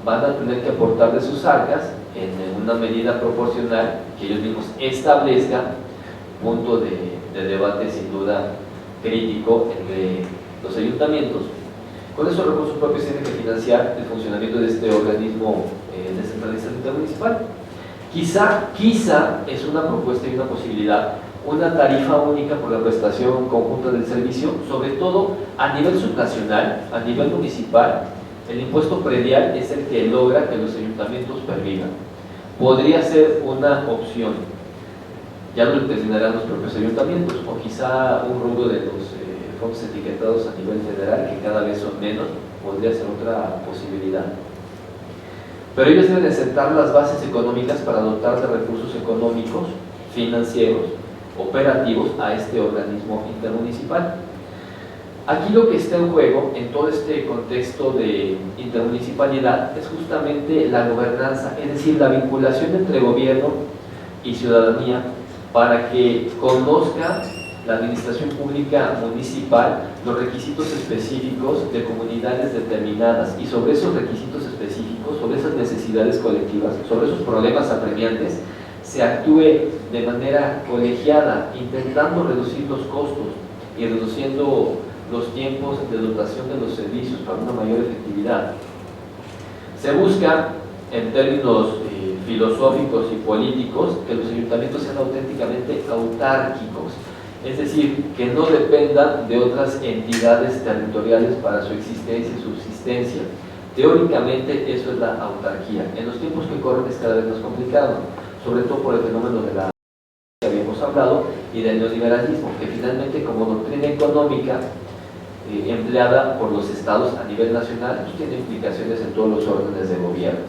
van a tener que aportar de sus arcas en una medida proporcional que ellos mismos establezcan, punto de debate sin duda crítico entre los ayuntamientos. Con esos recursos propios tienen que financiar el funcionamiento de este organismo descentralizado intermunicipal. Quizá es una propuesta y una posibilidad, una tarifa única por la prestación conjunta del servicio, sobre todo a nivel subnacional, a nivel municipal. El impuesto predial es el que logra que los ayuntamientos pervivan. Podría ser una opción, ya lo determinarán los propios ayuntamientos, o quizá un rubro de los fondos etiquetados a nivel federal, que cada vez son menos, podría ser otra posibilidad. Pero ellos deben de sentar las bases económicas para dotar de recursos económicos, financieros, operativos a este organismo intermunicipal. Aquí lo que está en juego en todo este contexto de intermunicipalidad es justamente la gobernanza, es decir, la vinculación entre gobierno y ciudadanía para que conozca la administración pública municipal los requisitos específicos de comunidades determinadas, y sobre esos requisitos específicos, sobre esas necesidades colectivas, sobre esos problemas apremiantes, se actúe de manera colegiada, intentando reducir los costos y reduciendo los tiempos de dotación de los servicios para una mayor efectividad. Se busca, en términos filosóficos y políticos, que los ayuntamientos sean auténticamente autárquicos, es decir, que no dependan de otras entidades territoriales para su existencia y subsistencia. Teóricamente eso es la autarquía. En los tiempos que corren es cada vez más complicado, sobre todo por el fenómeno de la que habíamos hablado y del neoliberalismo, que finalmente como doctrina económica empleada por los estados a nivel nacional, pues tiene implicaciones en todos los órdenes de gobierno.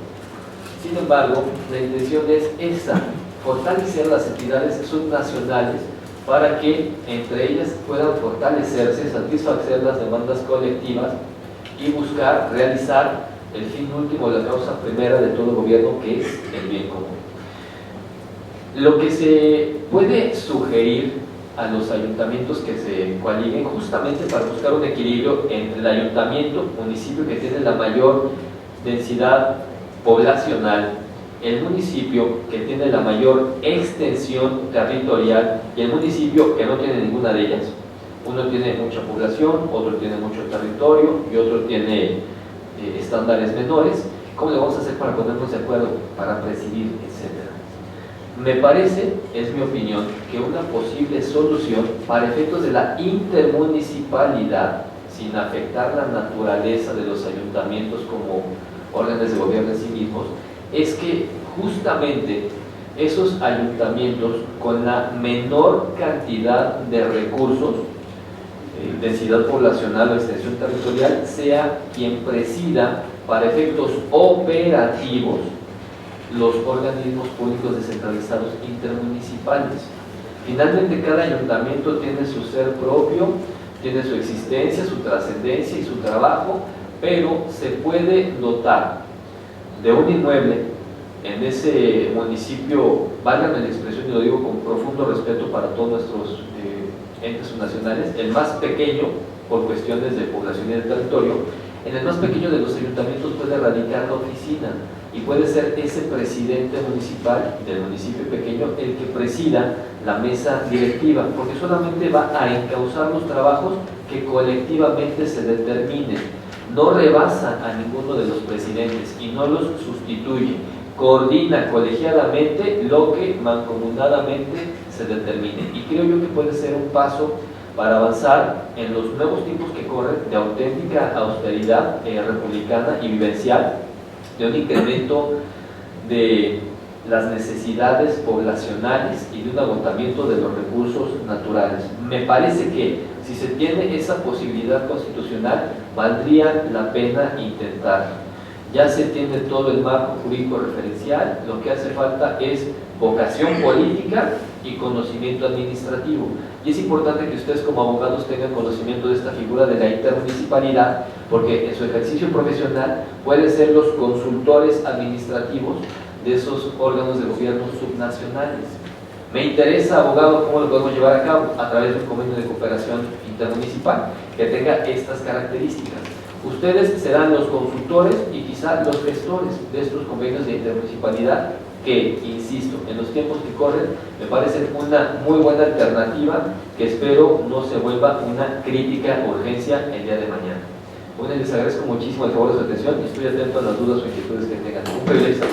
Sin embargo, la intención es esta: fortalecer las entidades subnacionales para que entre ellas puedan fortalecerse, satisfacer las demandas colectivas y buscar realizar el fin último, la causa primera de todo gobierno, que es el bien común. Lo que se puede sugerir a los ayuntamientos que se coaliguen justamente para buscar un equilibrio entre el ayuntamiento, municipio que tiene la mayor densidad poblacional, el municipio que tiene la mayor extensión territorial y el municipio que no tiene ninguna de ellas. Uno tiene mucha población, otro tiene mucho territorio y otro tiene estándares menores. ¿Cómo le vamos a hacer para ponernos de acuerdo, para presidir, etcétera? Me parece, es mi opinión, que una posible solución para efectos de la intermunicipalidad, sin afectar la naturaleza de los ayuntamientos como órganos de gobierno en sí mismos, es que justamente esos ayuntamientos con la menor cantidad de recursos, densidad poblacional o extensión territorial, sea quien presida para efectos operativos los organismos públicos descentralizados intermunicipales. Finalmente, cada ayuntamiento tiene su ser propio, tiene su existencia, su trascendencia y su trabajo, pero se puede dotar de un inmueble en ese municipio, válgame la expresión y lo digo con profundo respeto para todos nuestros entes subnacionales, el más pequeño por cuestiones de población y de territorio. En el más pequeño de los ayuntamientos puede radicar la oficina y puede ser ese presidente municipal del municipio pequeño el que presida la mesa directiva, porque solamente va a encauzar los trabajos que colectivamente se determinen. No rebasa a ninguno de los presidentes y no los sustituye. Coordina colegiadamente lo que mancomunadamente se determine. Y creo yo que puede ser un paso para avanzar en los nuevos tiempos que corren de auténtica austeridad republicana y vivencial, de un incremento de las necesidades poblacionales y de un agotamiento de los recursos naturales. Me parece que si se tiene esa posibilidad constitucional, valdría la pena intentar. Ya se tiene todo el marco jurídico referencial, lo que hace falta es vocación política y conocimiento administrativo. Y es importante que ustedes como abogados tengan conocimiento de esta figura de la intermunicipalidad, porque en su ejercicio profesional pueden ser los consultores administrativos de esos órganos de gobierno subnacionales. Me interesa, abogado, cómo lo podemos llevar a cabo a través de un convenio de cooperación intermunicipal que tenga estas características. Ustedes serán los consultores y quizá los gestores de estos convenios de intermunicipalidad que, insisto, en los tiempos que corren me parece una muy buena alternativa que espero no se vuelva una crítica o urgencia el día de mañana. Bueno, les agradezco muchísimo el favor de su atención y estoy atento a las dudas o inquietudes que tengan. Un privilegio.